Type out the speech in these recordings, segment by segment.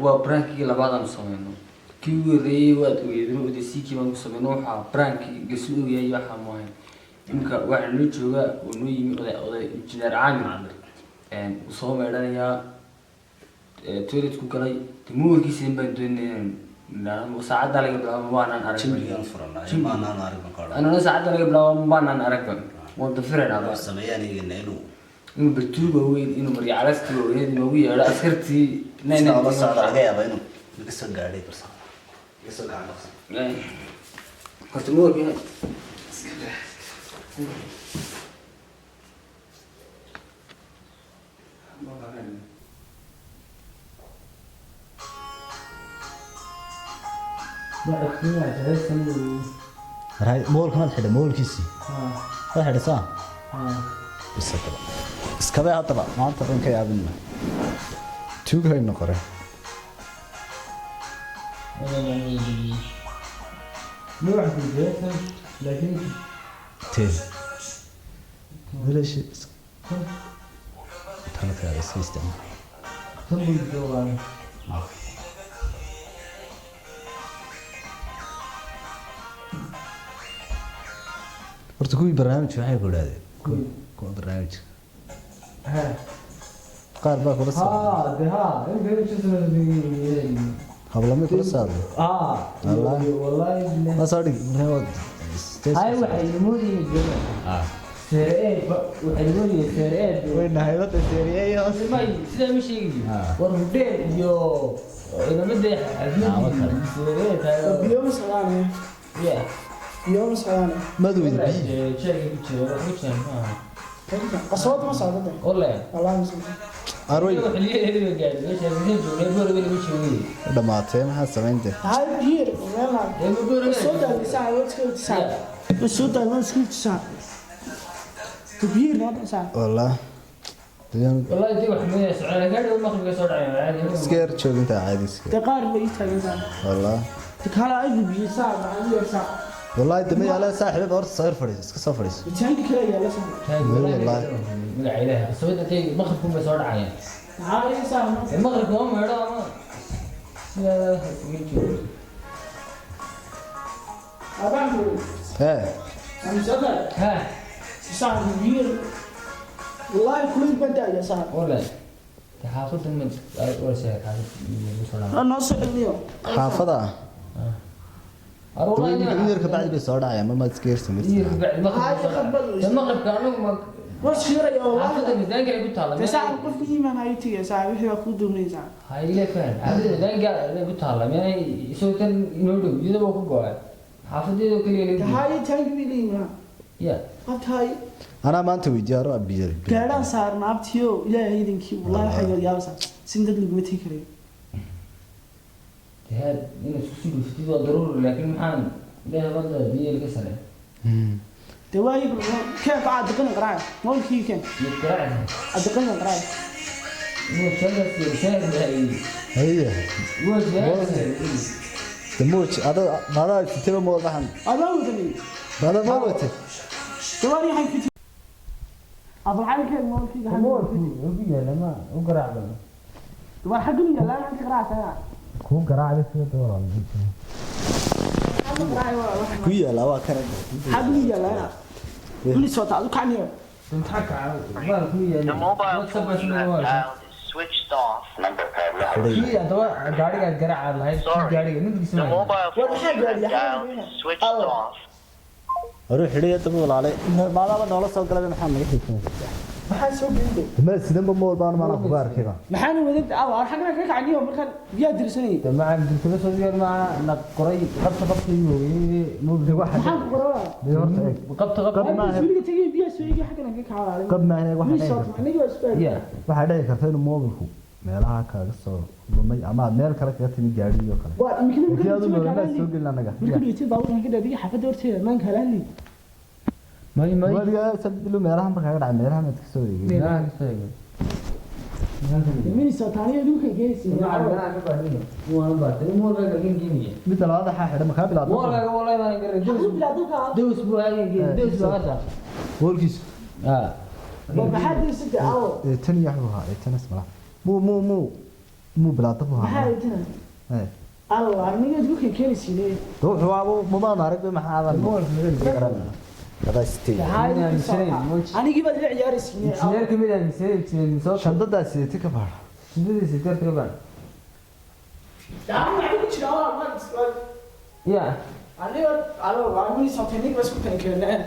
وبرانكي لبعض مسوينه كيوري ويدرو ديسيكي ما مسوينه حا برانكي قسلو يا حماين إنك واحد نيجوا ونوي ولا إنجنير عامر وصوم يا تولد كوكاي تمو كيسين بدون لا مساعدة على قبل ما أنا أعرف ما أنا أعرف مقالة أنا مساعدة على قبل ما أنا أعرف وانتفرنا هذا سمياني إنه إنه بالتوبة وين إنه مري عرفتي وين موية لا أسكرتي نين بس على جاي أبينه بقصة قاعدة بس قصة قاعدة كنت مور بيها راي مول كمان حدا مول كيسي هذا حدا صح بس طبعا بس كذا طبعا ما أنت بين كي عبنا توك هاي النقرة نوع في البيت لكن تين ولا شيء ثلاثة هذا سيستم ثم الجوال horta kuwii barnaamij waxay ku dhaadeen kuwa barnaamij qaar baa kula saaray hablama kula saaray wallahi ma saari هاي waxay moodayeen jooga seereey waxay moodayeen seereey wayna haydada seereey may sida ma sheegay war hudeen iyo ciidamada seereey tayo يوم صغاني yeah يوم صغاني ما دوي شيء كده وجهه قصوت ما صادته والله والله مسلم aroy xilliyeedii gaadhay meesha mideen joogay boorga lagu joogay dhamaatay maxaa sameeyay هاي بير والله قصوت اللي ساعة وتسكت ساعة قصوت اللي وتسكت ساعة كبير ما ساعة والله والله دي واحد من السعودية قاعد المغرب يصير عادي سكير joogta caadi iska تقارب يتاجر ساعة والله تكالا أجيب بير ساعة عندي ساعة والله دمي على صاحب اور صاير فريس iska soo fariis بتانك كلا يا لسه والله مقع إله بس بدأ تيجي المغرب كم يصير عادي هاي ساعة المغرب يوم هذا ما لا أبغى ها أنا سافر ها ساعة كبير والله كل بدأ يا ساعة والله حافظ من ولا شيء حافظ أنا أصل اليوم xaafada والله يرka bacdi bay soo dhacayaan ma skeer sameeyay هاي خبل المغرب كانوا وش خير يا حافظ والله الميدان قاعد يقول تعال ساعة قف إيمان هاي تيجي ساعة وحي أخذ دومني ساعة هاي اللي فين حافظ الميدان قاعد يقول تعال يعني يسوي كان ينودو يده بوكو قاعد حافظ يده كل يوم هاي تانك بيلي ما يا قط هاي ana maanta weydiyaaro abiyar gaadhaan saarna abtiyo ilaahay idinkii wallahi xagal yaabsan sindad lagu tii kare هذا إنه سوسي في ضروري لكن محان ده هذا دي الكسرة دواي كيف عاد دقن قراي مول كي كان يقرأ دقن قراي مو شغل سير هاي هي مو شغل دموج هذا هذا تبى مو ذهن انا ودني هذا ما وقت دواي حي كتير ابو علي كان مول كي مو في لما وقرأ بنا دواي حقني لا انت قراي سنه كم قرأ بس دوران ku yaala waa kana حقني لا كل صوت على كانيو انت حكى The mobile phone you have dialed is switched off. Number pad هي دواء قاعد قرأ على هاي قاعد نقدر The mobile phone you have dialed is switched off. hore xiriir dab walaalay maalaba nolol soo galay maxaa naga xiisay maxaa soo geeyay ma sidanba mool baan ma ku arkayba maxaan wadad aw xagna ka kacniyo markan biyaa dirsanay مع الدكتور سوير مع نقري قبط مو واحد maxaan ku qoraa قبط ما suuliga tagay biyaa soo iga xagna ka kacaa qab ma anaga waxa يا waxa dhici karta inuu mobilku meelaha kaaga soo lumay ama meel kale kaga timi gaariyo kale waa imikada iyadu meelaha soo gelin anaga markii dhigtay baabuurka ka dhaadiyay xafada horteeda maan kala hadlay ما waliga sabilo meelaha marka kaga dhacay meelaha mid ka soo dhigay mini soo taariyo dhulka geesay mid labaad waxa xidhan ka bilaado والله ما نقدر دوس بو هاي دوس بو هذا moolkiis maxaa dirsan aawo tan yaxuha tan isma mu muu bilaata buu maxaa ahaa idin ee allah aniga duka keenaysiinay wuxuu aabo mama arag maxaa aadan moolka laga garanaa kada sitay anigii baad ila ciyaaraysiinay injineer kamid ah misee soo shandadaas sidii ka baar shidadiisa darta ka baan yaa waxay ku jiraa ma ya aniga waa mid sabtaynig bas ku keenay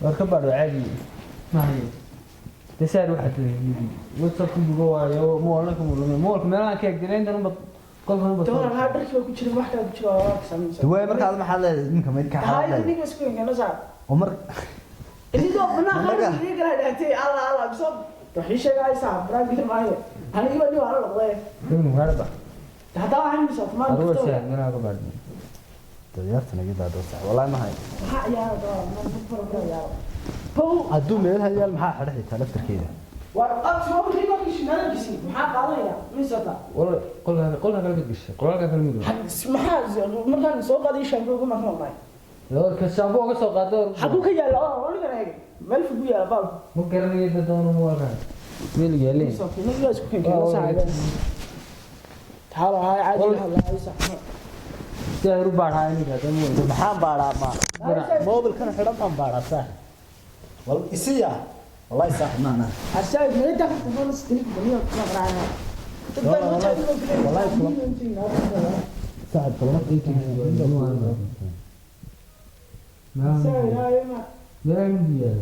war ka baadho caadi maahay desaar waxa tahay whatsapp ku bugo waayo moolka moolka meelaha ka egdeen dan qolkan doona ha dharkii ku jira wax ka jira waa ka sameeyay way markaad maxaa leedahay ninka mid ka hay xalaal aniga isku keenay saa umar idoo banaan aniga kala dhaatay allah bisoo waxay sheegaysaa braagil maayo aniga baa waa la noqday inuu harba hadaa waxaan misoo tumaan arwa shaa meelaha ka baadho diyartana gida doorta wallahi ma hay waxa yaa ma furo ka yaa bow aduu meel hayaal maxaa xidhay talaftarkeeda war qabti waa riba kishnaad kisi maxaa qaadaya misata wala qolka kala gashay qolka kala mid maxaa markaan soo qaaday shaambo kuma xumay loo ka shaambo uga soo qaado xagu ka yaala oo niga eeg meel fugu yaala bal ma garanayo dadoono ma waran meel yeeleen misata niga isku keenay saaxiib taalo hay caadi halaay saxma saaru baadhaa aniga damo maxaa baaraa ma mobilkan xidhan baan baaraa saax wal isiya wallahi saax maana ashaay meeda ku fano stin baniyo ka raana wallahi saax kalma intii meelan biya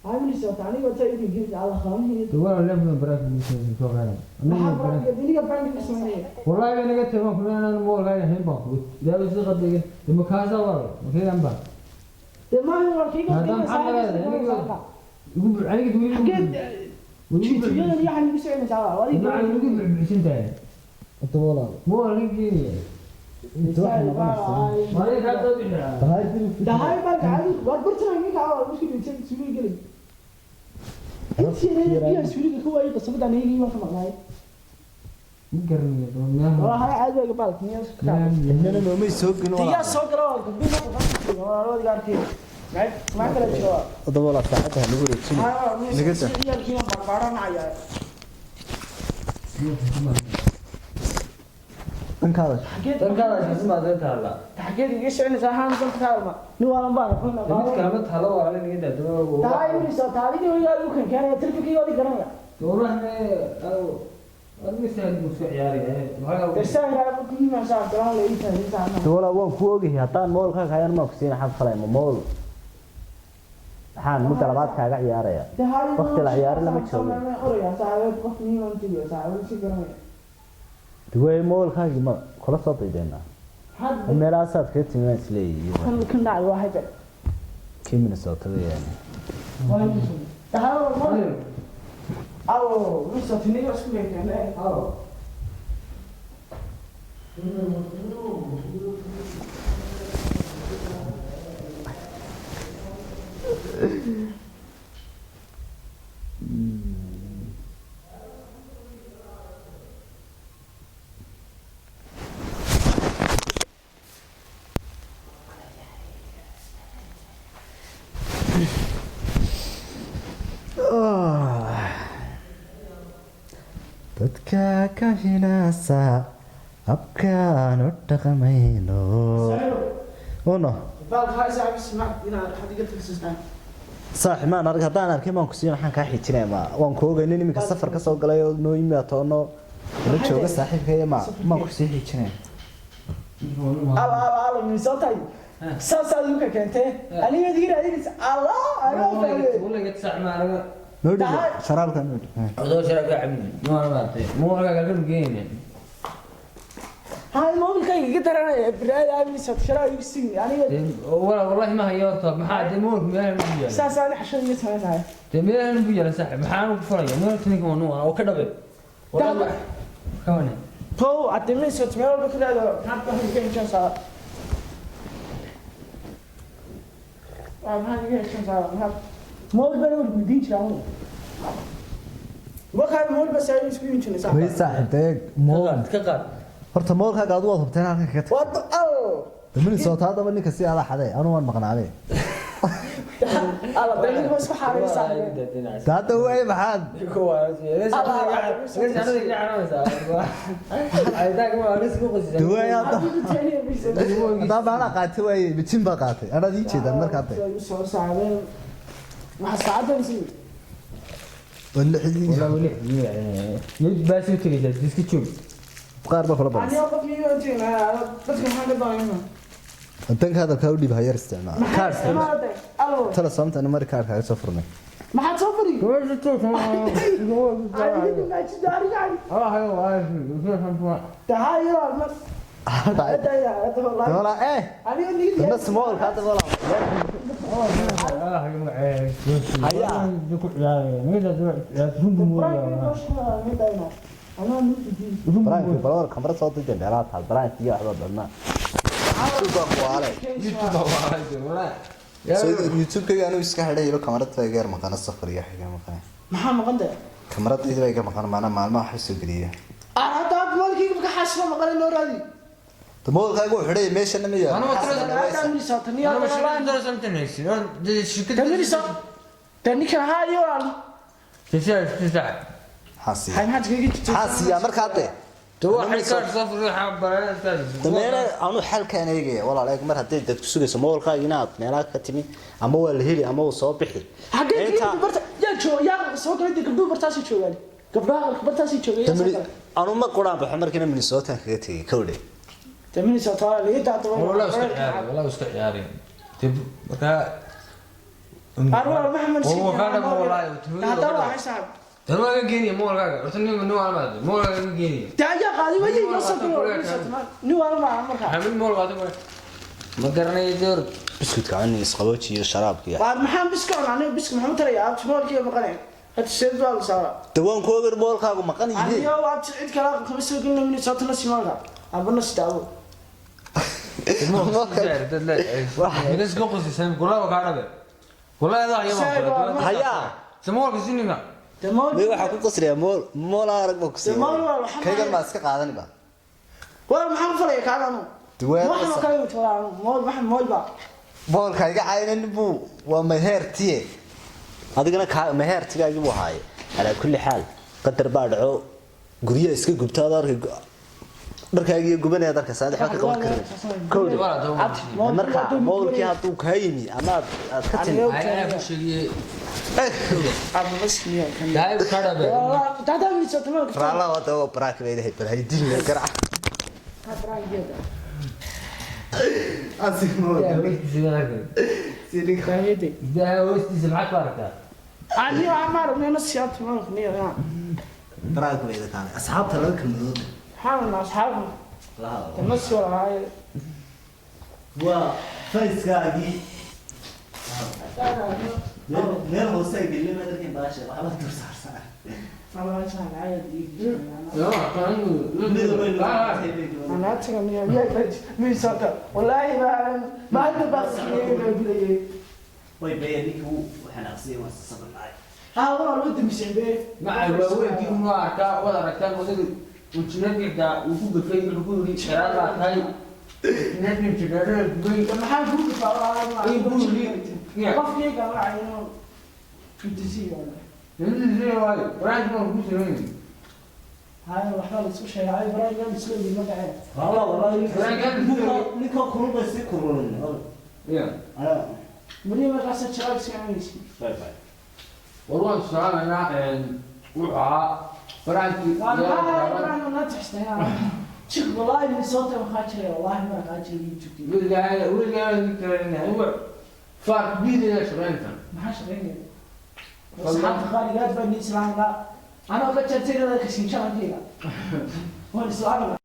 عامل سو ثاني وتاي يجي على خامه ولا لما براك مش سو غير ما براك دنيا براك اسمه والله انا قلت ما كنا انا مو غير هين باخذ لا بس قد لما كاسا والله ما كان انبا ما هو كيف يقول عليك تقول تجي يعني بيسوي مساواه ولا ما يقول بسنت انت والله مو عليك انت واحد ما ليك هذا ده هاي بالك عادي وقلت لك عاود مش كده تسوي قلب انت يا سوري هو اي قصه انا يجي ما مقناي مقرني والله هاي عادي بالك نياس اننا ما يسوقنا يا سوق روح والله قارتي ما كلا جواب ودولا ساعتها lagu reebsin نقدر يا كيما باربارنا عيا dankaada isma taala taxgeed iga sheegnaysa ahaan san kaalma ni waan baan kuna mid kale taalo waa la niga dado taay ni soo taadii oo uu kan keenay tirfikii oo garanaya dowladna adiga saad mu soo ciyaaraya waxa tasayra ku yima saa garan leeyahay taana dowla waan ku ogahay haddaan moolka kaayan ma ku siin xab falay ma mool waxaan muddo labaad kaaga ciyaaraya waqti la ciyaaro lama joogo oraya saaxiib qof ni waan tiyo saaxiib si garanaya duway moolkaagi ma kula soo daydeenaa hadda meelaasaad kaga timinaa isleeyihiin kan dhacay waa hajar kimina soo tagayaan taalo ma aw miso tiniga isku leeyahay aw dadka ka hinaasa abkaan u dhaqmayno ono bal hay saaxiib isma ina hadiga tirsan saaxiib maan arag haddaan arkay maan ku siin waxaan kaa xijinay ma waan ku ogayn iminka safar ka soo galay oo noo yimi atoono la jooga saaxiibkay ma ku sii xijinay ala miso tay sasa yuka kente aniga diira idis allah ana ولا يتسعمارنا noo dhigo sharaabka noo dhigo عضو شرف عبد ما رماتي مو ولا قال جين يعني هاي مو كاي قدرنا براد ابي ستشرا يسي aniga ولا والله ما هي يورطه ما حد يموت ما بيجي sasa ana xashan yismaay تميل بيجي صاحب ما حنا كفريا ما تنيك ونو او كدبه والله كمان تو اتمي ستميل بكلا حتى هي كان شاسا ما هي كان شاسا مول بنو بدين شاو وكان مول بس اي سكين شنو way saaxiibtay mool كقاد horta moolkaaga aad u wad hubteen halka ka tag وات ال damin soo taadaba ninka si ala xaday anu waan maqnaaday الله بينك بس حاري صاحبي هذا هو اي محل هو يا هذا ما قاتي وي بتشين بقاتي انا دي جيدا markaa soo saareen waxa saacadaysi wala xidii wala yid baas u tagay diska joog qaar ba kala ani badan qof miyo jeena dadka maxaa ka baahan intan ka hadalka u dhib hayar isticmaal kaas alo tala samta mar kaarka soo furnay maxaa soo furi goosh toos adiga ma jidari yani hayo waa tahayo ma hada wala ani ni أنا small hada wala براين بلور كاميرا صوت جنرات هذا براين فيها هذا بدنا يوتيوب كي أنا ويسكح عليه يلو كاميرا تغير مكان الصفر يا حاجة مكان محمد قندة كاميرا إذا بيجي مكان معنا ما أحس قريه أنا تاب مالكي بكحاسة مكان النور هذه تمول كاغو حري ماشي انا ميا أنا أنا مش ساتني أنا مش درس أنت نفسي أنا شكل تمني سات تاني كان هاي ولا تسع حاسي هاي ما تجي حاسي يا مركاته تو حكار صفر حبة dameena aanu xalkan eegay walaalahay mar haday dad ku sugayso moolka inaad meelaha ka timi ama waa la heli ama uu soo bixi حقيقي برتا يا جو يا سو كان دي قبل برتاسي جوغان قبل برتاسي جوغان aanu ma quraan baxo markina Minnesota kaga tagay kowdhe تمني سات لي تا تو والله استعياري والله استعياري تب بكا أروح محمد شيء هو كان والله هذا واحد صاحب ترى ما جيني مو الغاga ورتني من نوع ما مو جيني تعال قاضي وجهي يوصل نو أنا ما عمرك حمل مو الغاga ما قرني دور biscuit aan isqabooji iyo sharaabka بعد محمد بسكون أنا بسكون محمد ترى يا شمال كي مقنع هتشيل دول سوا dawaan ku ogar moolkaagu maqan أنا yihiin يا وقت عيد كلام خمس سنين من سات نص مالك أبغى نستعو بس قوس سام كلها وقاعده والله هذا يوم هيا سموك سينما تمام way waxa ku qasriya mool arag ma ku sii kaygan ma iska qaadan ba ولا محمد فريق كان أنا duwaan ما حنا كانوا يتولى مول محمد مول بقى moolka iga caynan buu waa mehertiye adigana ka mehertigaagi buu haay ala kulli xaal qadar baa dhaco guriya iska gubtaada dharkaaga iyo gubanaya darka sadex ka qaban karin koodi marka moolkii haduu ka yimi ama aad ka timi انا بشيء أبغى مسكين كان دايب كذا تعال من سات مالك raala wada oo braak leeyahay barhaydin la garaac سيدي خايدي ده وستي سمعت بارك أنا عمار من السيارة مالك نيا braak leeyahay kaan asxaabta laga kalmado حاول أصحابه تمسوا هاي waa fayskaagi meel hoose ay gelin markii baasha waxba dursaarsan الله يسهل عادي لا أنا أتكلم يا من سات والله ما عندي بس way bayaniku waxaan aqsiyay waa sababay ها والله الود مش عبيه مع الواوين دي ما أركا ولا ركان وده وجنبي ده وجود في الحكومة شراب هاي نبي نشتغل بقول لما حد يقول فلا إيه بقول لي قف كيك أنا عينه تدسي ولا زي واي رايح ما بقول لي هاي الأحوال السوشيال هاي براي ما بيسوي لي ما قاعد والله نيكو كرون بس كرون يا انا مني ما قاعد شراب سيعني باي باي والله السؤال أنا وعاء فرانكي أنا ما تحسنها شوف والله من صوته ما خاطري والله ما خاطري يوتيوب ولا هو فرق بين الشغلين ما حاش غير أصحاب خالي قاعد بني سلام لا أنا قلت تيجي لك شيء شغل كذا هو السؤال